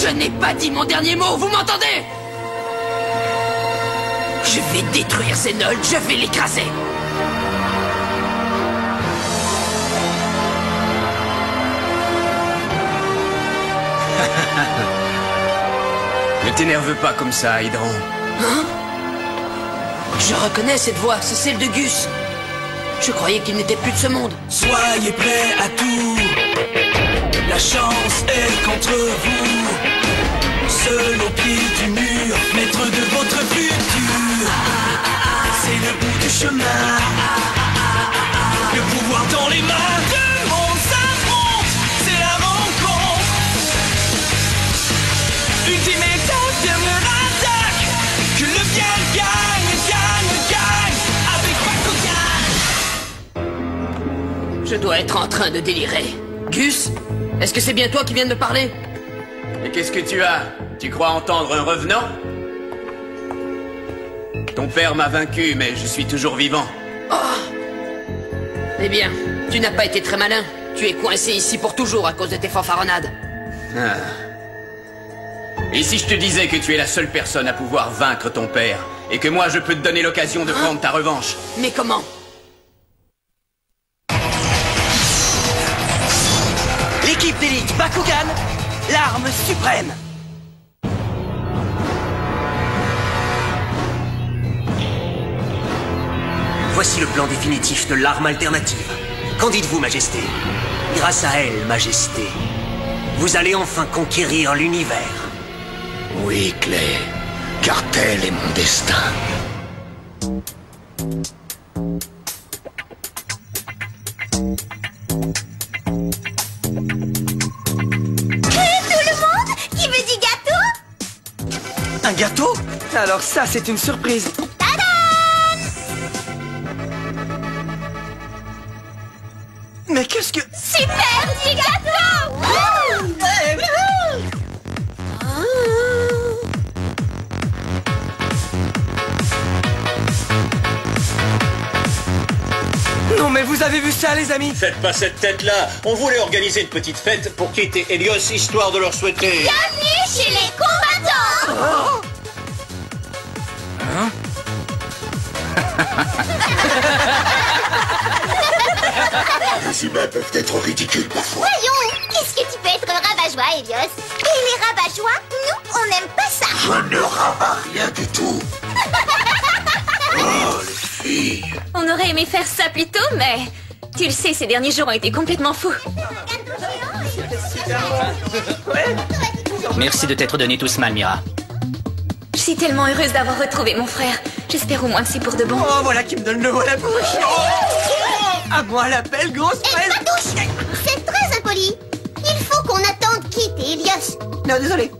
Je n'ai pas dit mon dernier mot, vous m'entendez? Je vais détruire Zenold, je vais l'écraser. Ne t'énerve pas comme ça, Hydron. Hein? Je reconnais cette voix, c'est celle de Gus. Je croyais qu'il n'était plus de ce monde. Soyez prêts à tout. La chance est contre vous. Seul au pied du mur, maître de votre futur. C'est le bout du chemin. Le pouvoir dans les mains. Deux mondes s'affrontent. C'est la rencontre. Ultimate dernière attaque. Que le bien gagne, gagne, gagne. Avec Bakugan. Je dois être en train de délirer. Gus, est-ce que c'est bien toi qui viens de me parler? Et qu'est-ce que tu as? Tu crois entendre un revenant? Ton père m'a vaincu, mais je suis toujours vivant. Oh! Eh bien, tu n'as pas été très malin. Tu es coincé ici pour toujours à cause de tes fanfaronnades. Ah. Et si je te disais que tu es la seule personne à pouvoir vaincre ton père, et que moi je peux te donner l'occasion de prendre ta revanche? Mais comment? L'équipe d'élite Bakugan, l'arme suprême. Voici le plan définitif de l'arme alternative. Qu'en dites-vous, Majesté? Grâce à elle, Majesté, vous allez enfin conquérir l'univers. Oui, Clay, car tel est mon destin. Tout le monde qui veut du gâteau? Un gâteau? Alors ça, c'est une surprise. Mais qu'est-ce que... Super du gâteau! Non mais vous avez vu ça, les amis? Faites pas cette tête-là. On voulait organiser une petite fête pour Kit et Helios, histoire de leur souhaiter... Bienvenue chez les combattants! Les humains peuvent être ridicules parfois. Voyons, qu'est-ce que tu peux être rabat-joie, Helios? Et les rabat-joie, nous, on n'aime pas ça! Je ne rabats rien du tout. Oh, les filles. On aurait aimé faire ça plus tôt, mais... Tu le sais, ces derniers jours ont été complètement fous. Merci de t'être donné tout ce mal, Mira. Je suis tellement heureuse d'avoir retrouvé mon frère. J'espère au moins que c'est pour de bon. Oh, voilà qui me donne le mot à la bouche. À moi la belle grosse Et fraise. pas touche! C'est très impoli! Il faut qu'on attende Kit et Helios. Non, désolé.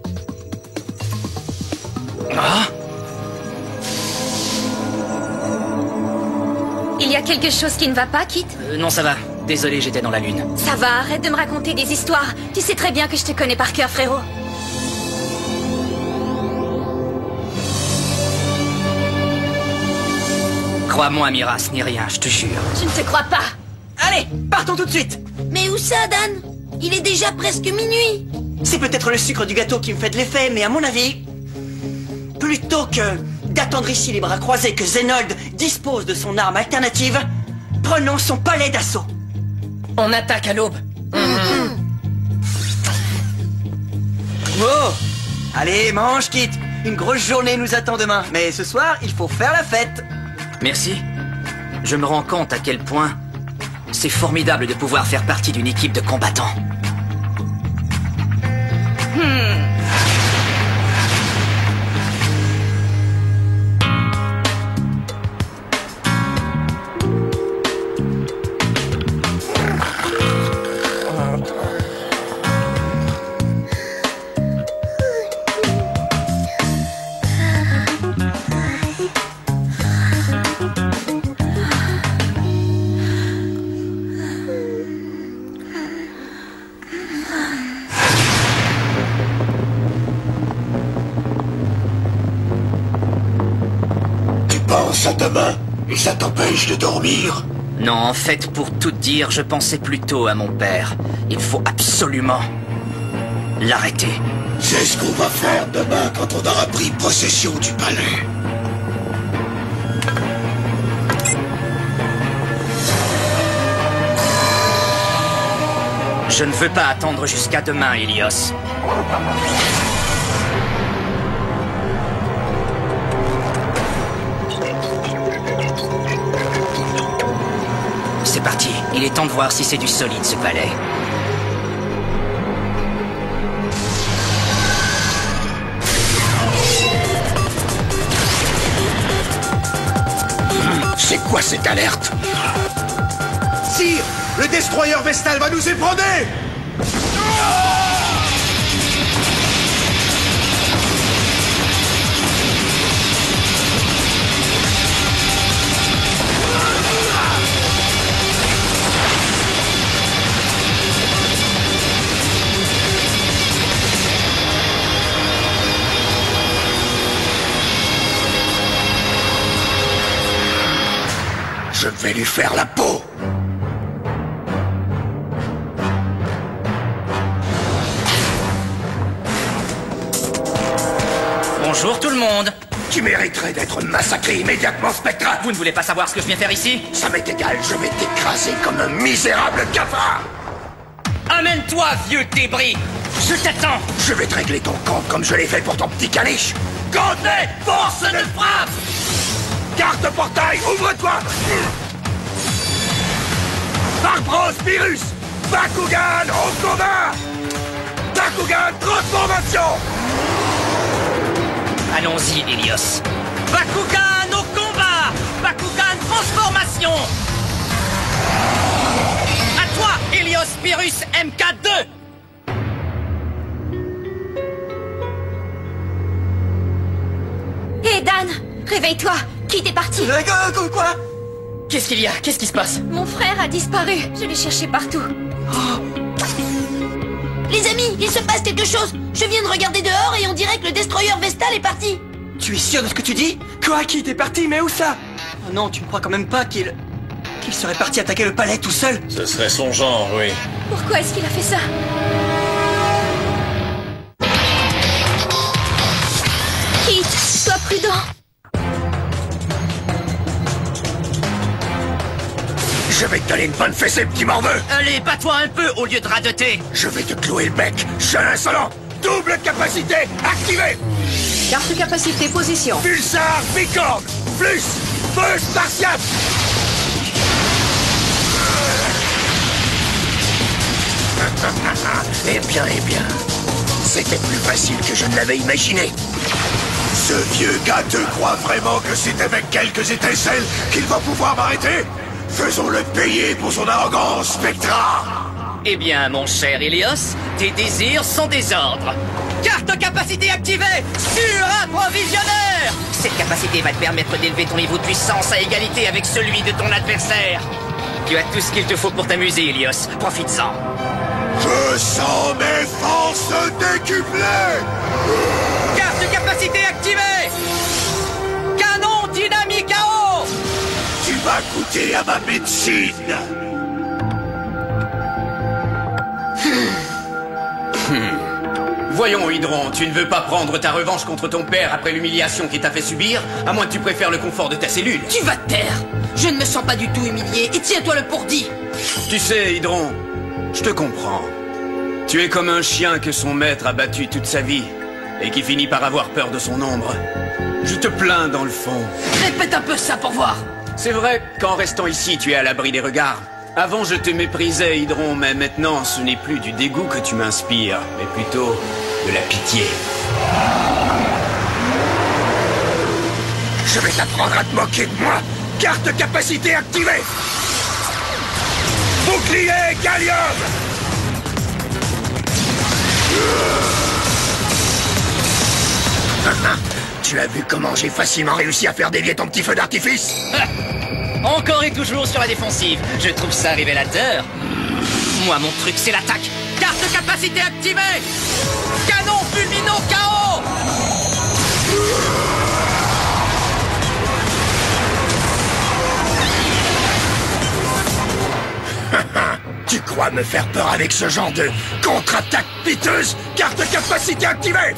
Il y a quelque chose qui ne va pas, Kit? Non, ça va. Désolé, j'étais dans la lune. Ça va, arrête de me raconter des histoires. Tu sais très bien que je te connais par cœur, frérot. Crois-moi, Mira, ce n'est rien, je te jure. Je ne te crois pas. Allez, partons tout de suite. Mais où ça, Dan? Il est déjà presque minuit. C'est peut-être le sucre du gâteau qui me fait de l'effet, mais à mon avis, plutôt que d'attendre ici les bras croisés que Zenold dispose de son arme alternative, prenons son palais d'assaut. On attaque à l'aube. Oh! Allez, mange, Kit. Une grosse journée nous attend demain. Mais ce soir, il faut faire la fête. Merci. Je me rends compte à quel point c'est formidable de pouvoir faire partie d'une équipe de combattants. Pense à demain et ça t'empêche de dormir? Non, en fait, pour tout dire, je pensais plutôt à mon père. Il faut absolument l'arrêter. C'est ce qu'on va faire demain quand on aura pris possession du palais. Je ne veux pas attendre jusqu'à demain, Hélios. C'est parti. Il est temps de voir si c'est du solide, ce palais. C'est quoi cette alerte? Sire, le destroyer Vestal va nous ébranler! Je vais lui faire la peau. Bonjour tout le monde. Tu mériterais d'être massacré immédiatement, Spectra. Vous ne voulez pas savoir ce que je viens faire ici? Ça m'est égal, je vais t'écraser comme un misérable cafard. Amène-toi, vieux débris. Je t'attends. Je vais te régler ton compte comme je l'ai fait pour ton petit caniche. Codenez, force de frappe. Carte portail, ouvre-toi. Barbros virus. Bakugan au combat. Bakugan transformation. Allons-y, Hélios. Bakugan au combat. Bakugan transformation. À toi, Hélios Virus MK2. Hé, Dan, réveille-toi. Qui t'est parti? Quoi? Qu'est-ce qu'il y a? Qu'est-ce qui se passe? Mon frère a disparu. Je l'ai cherché partout. Les amis, il se passe quelque chose. Je viens de regarder dehors et on dirait que le destroyer Vestal est parti. Tu es sûr de ce que tu dis? Quoi? Qui était parti? Mais où ça? Oh non, tu ne crois quand même pas qu'il serait parti attaquer le palais tout seul? Ce serait son genre, oui. Pourquoi est-ce qu'il a fait ça? Kit, sois prudent. Je vais te donner une bonne fessée, petit morveux. Allez, bats-toi un peu au lieu de radoter. Je vais te clouer le bec, jeune insolent. Double capacité activée. Carte capacité position. Pulsar bicorne. Plus feu spartiate. Eh bien. C'était plus facile que je ne l'avais imaginé. Ce vieux gars te croit vraiment que c'est avec quelques étincelles qu'il va pouvoir m'arrêter? Faisons-le payer pour son arrogance, Spectra. Eh bien, mon cher Hélios, tes désirs sont des ordres. Carte capacité activée. Sur-approvisionnaire. Cette capacité va te permettre d'élever ton niveau de puissance à égalité avec celui de ton adversaire. Tu as tout ce qu'il te faut pour t'amuser, Hélios. Profites-en. Je sens mes forces décuplées. Carte capacité activée. Canon dynamique à eau. Tu vas goûter à ma médecine. Voyons, Hydron, tu ne veux pas prendre ta revanche contre ton père après l'humiliation qu'il t'a fait subir, à moins que tu préfères le confort de ta cellule. Tu vas te taire. Je ne me sens pas du tout humilié et tiens-toi le pourdi. Tu sais, Hydron, je te comprends. Tu es comme un chien que son maître a battu toute sa vie et qui finit par avoir peur de son ombre. Je te plains dans le fond. Répète un peu ça pour voir. C'est vrai qu'en restant ici, tu es à l'abri des regards. Avant, je te méprisais, Hydron, mais maintenant, ce n'est plus du dégoût que tu m'inspires, mais plutôt de la pitié. Je vais t'apprendre à te moquer de moi. Carte capacité activée. Bouclier Gallium. Tu as vu comment j'ai facilement réussi à faire dévier ton petit feu d'artifice? Encore et toujours sur la défensive. Je trouve ça révélateur. Moi, mon truc, c'est l'attaque. Carte capacité activée. Canon fulmino KO. Tu crois me faire peur avec ce genre de contre-attaque piteuse? Carte capacité activée!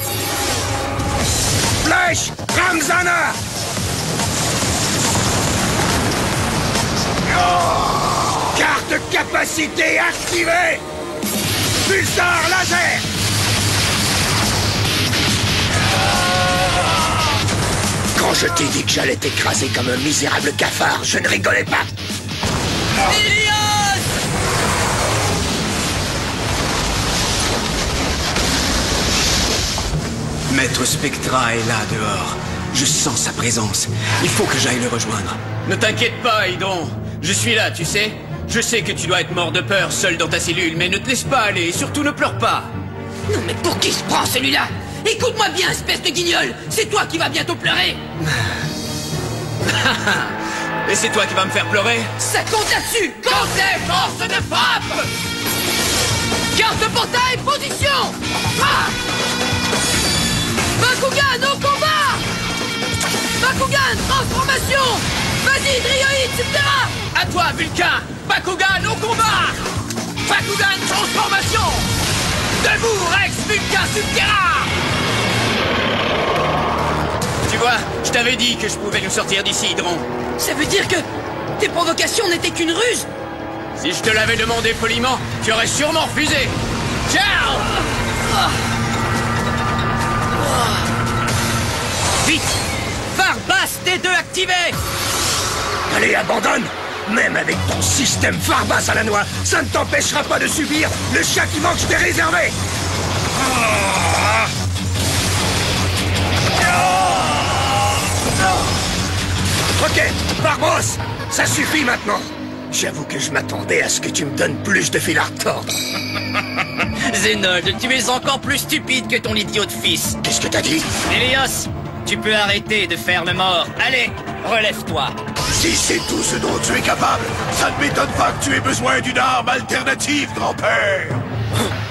Flèche Ramzana! Oh, carte capacité activée! Pulsar laser! Quand je t'ai dit que j'allais t'écraser comme un misérable cafard, je ne rigolais pas. Ilios! Maître Spectra est là dehors. Je sens sa présence. Il faut que j'aille le rejoindre. Ne t'inquiète pas, Hydron. Je suis là, tu sais. Je sais que tu dois être mort de peur seul dans ta cellule, mais ne te laisse pas aller et surtout ne pleure pas. Non mais pour qui se prend celui-là? Écoute-moi bien, espèce de guignol. C'est toi qui vas bientôt pleurer. Et c'est toi qui vas me faire pleurer? Ça compte là-dessus. Conseil, force de frappe. Carte de portail, position. Bakugan au combat. Bakugan, transformation. Vas-y, Drioïde, Subterra. À toi, Vulcain! Bakugan au combat! Bakugan transformation! Debout, Rex Vulcain Subterra! Tu vois, je t'avais dit que je pouvais nous sortir d'ici, Hydron. Ça veut dire que tes provocations n'étaient qu'une ruse? Si je te l'avais demandé poliment, tu aurais sûrement refusé. Ciao! Vite! Farbas T2 activé! Allez, abandonne! Même avec ton système Farbas à la noix, ça ne t'empêchera pas de subir le châtiment que je t'ai réservé! Ok, Barbos, ça suffit maintenant! J'avoue que je m'attendais à ce que tu me donnes plus de fil à retordre. Zénold, tu es encore plus stupide que ton idiot de fils. Qu'est-ce que t'as dit? Hélios, tu peux arrêter de faire le mort. Allez, relève-toi. Si c'est tout ce dont tu es capable, ça ne m'étonne pas que tu aies besoin d'une arme alternative, grand-père.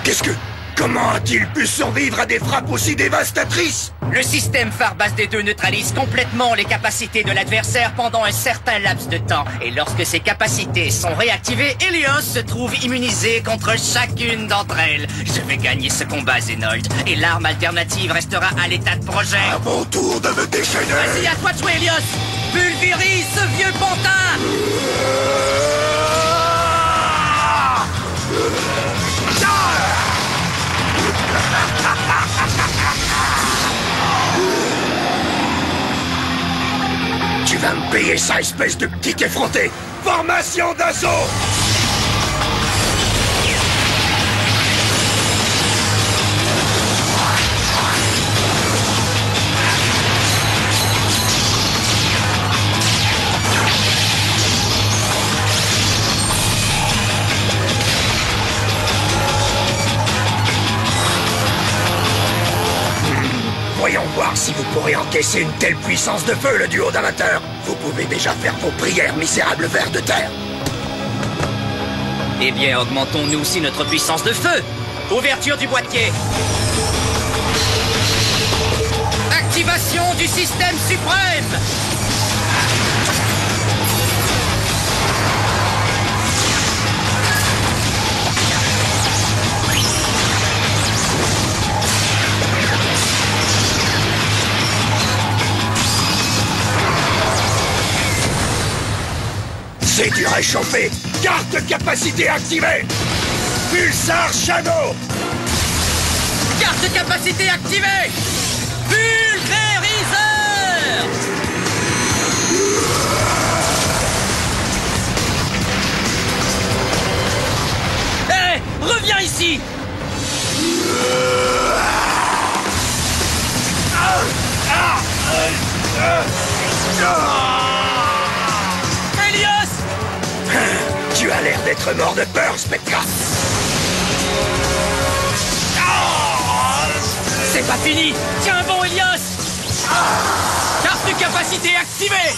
Qu'est-ce que... Comment a-t-il pu survivre à des frappes aussi dévastatrices? Le système Farbas D2 neutralise complètement les capacités de l'adversaire pendant un certain laps de temps. Et lorsque ces capacités sont réactivées, Hélios se trouve immunisé contre chacune d'entre elles. Je vais gagner ce combat, Zénold. Et l'arme alternative restera à l'état de projet. À mon tour de me déchaîner. Vas-y, à toi de jouer, Hélios. Pulvérise ce vieux pantin. Tu vas me payer ça, espèce de petit effronté! Formation d'assaut! Voyons voir si vous pourrez encaisser une telle puissance de feu, le duo d'amateurs. Vous pouvez déjà faire vos prières, misérables vers de terre. Eh bien, augmentons-nous aussi notre puissance de feu. Ouverture du boîtier. Activation du système suprême. C'est du réchauffé. Carte de capacité activée. Pulsar Shadow. Carte de capacité activée. Pulvériseur. Hé, reviens ici. Hélios! Tu as l'air d'être mort de peur, Spectra. C'est pas fini. Tiens bon, Hélios. Carte de capacité activée.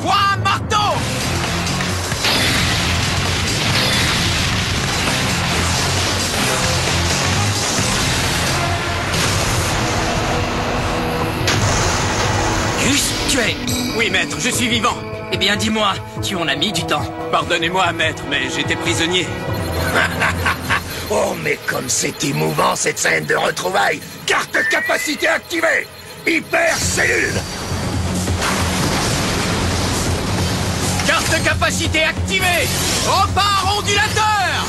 Point marteau. Gus, tu es... Oui, maître, je suis vivant. Eh bien, dis-moi, tu en as mis du temps. Pardonnez-moi, maître, mais j'étais prisonnier. Oh, mais comme c'est émouvant cette scène de retrouvailles. Carte capacité activée. Hyper cellule. Carte capacité activée. Repart ondulateur.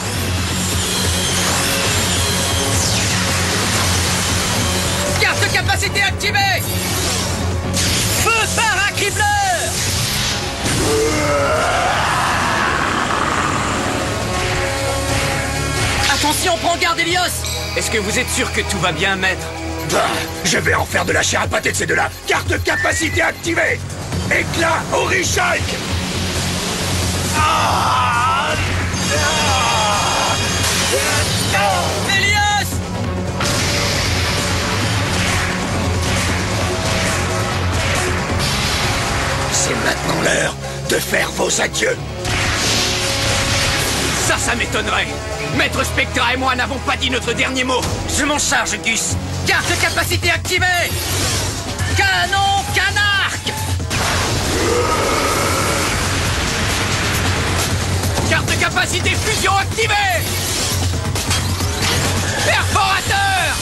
Carte capacité activée. Feu paracribleur. Attention, prends garde, Helios. Est-ce que vous êtes sûr que tout va bien, maître? Bah, je vais en faire de la chair à pâté de ces deux-là. Carte capacité activée. Éclat Orishulk. Helios. C'est maintenant l'heure de faire vos adieux. Ça m'étonnerait. Maître Spectra et moi n'avons pas dit notre dernier mot. Je m'en charge, Gus. Carte capacité activée. Canon canarque. Carte capacité fusion activée. Perforateur.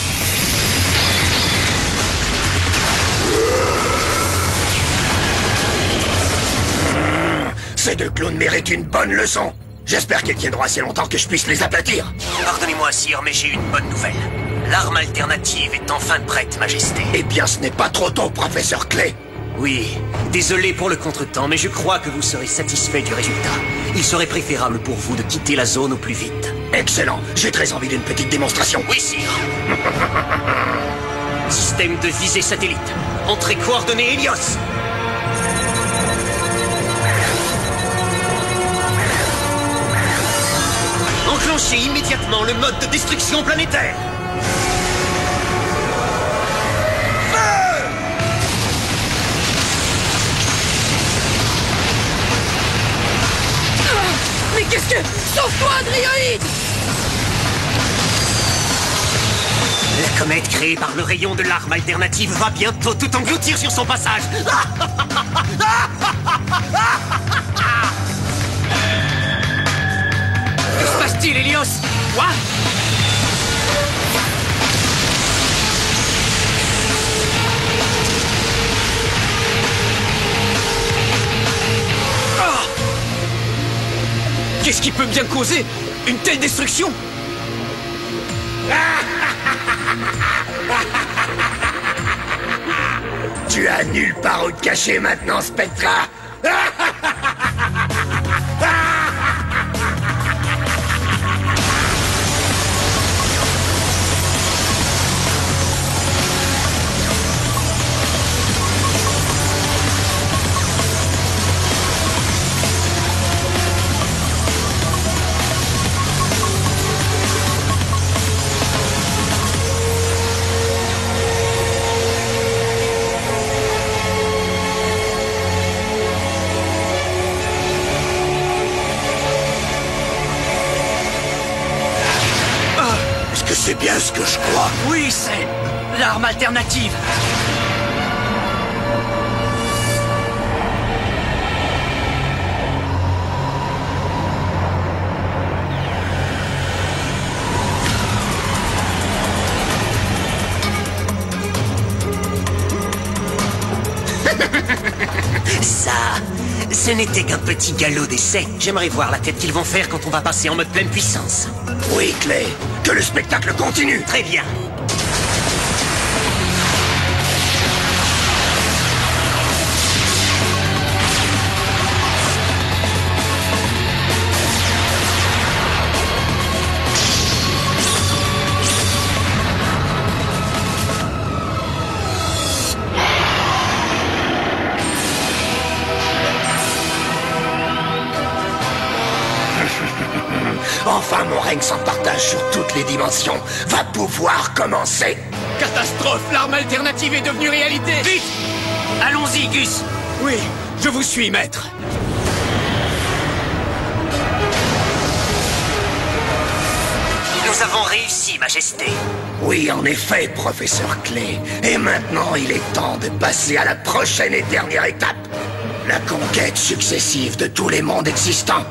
Ces deux clowns méritent une bonne leçon. J'espère qu'elles tiendront assez longtemps que je puisse les aplatir. Pardonnez-moi, sire, mais j'ai une bonne nouvelle. L'arme alternative est enfin prête, Majesté. Eh bien, ce n'est pas trop tôt, professeur Clay. Oui, désolé pour le contretemps, mais je crois que vous serez satisfait du résultat. Il serait préférable pour vous de quitter la zone au plus vite. Excellent, j'ai très envie d'une petite démonstration. Oui, sire. Système de visée satellite. Entrée coordonnée Helios. Enclenchez immédiatement le mode de destruction planétaire. Mais qu'est-ce que... Sauve-toi, Dryoïde! La comète créée par le rayon de l'arme alternative va bientôt tout engloutir sur son passage. Que se passe-t-il, Helios? Quoi? Qu'est-ce qui peut bien causer une telle destruction? Tu as nulle part où te cacher maintenant, Spectra. C'est bien ce que je crois. Oui, c'est l'arme alternative. Ça, ce n'était qu'un petit galop d'essai. J'aimerais voir la tête qu'ils vont faire quand on va passer en mode pleine puissance. Oui, Clay. Que le spectacle continue. Très bien. Enfin, mon règne sans partage sur toutes les dimensions va pouvoir commencer. Catastrophe! L'arme alternative est devenue réalité! Vite! Allons-y, Gus! Oui, je vous suis, maître. Nous avons réussi, Majesté. Oui, en effet, professeur Clay. Et maintenant, il est temps de passer à la prochaine et dernière étape. La conquête successive de tous les mondes existants.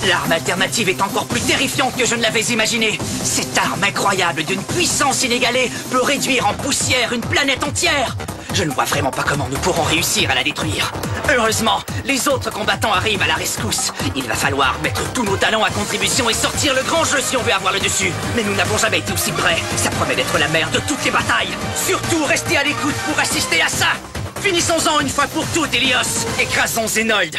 L'arme alternative est encore plus terrifiante que je ne l'avais imaginé. Cette arme incroyable d'une puissance inégalée peut réduire en poussière une planète entière. Je ne vois vraiment pas comment nous pourrons réussir à la détruire. Heureusement, les autres combattants arrivent à la rescousse. Il va falloir mettre tous nos talents à contribution et sortir le grand jeu si on veut avoir le dessus. Mais nous n'avons jamais été aussi près. Ça promet d'être la mère de toutes les batailles. Surtout, restez à l'écoute pour assister à ça. Finissons-en une fois pour toutes, Helios. Écrasons Zenold.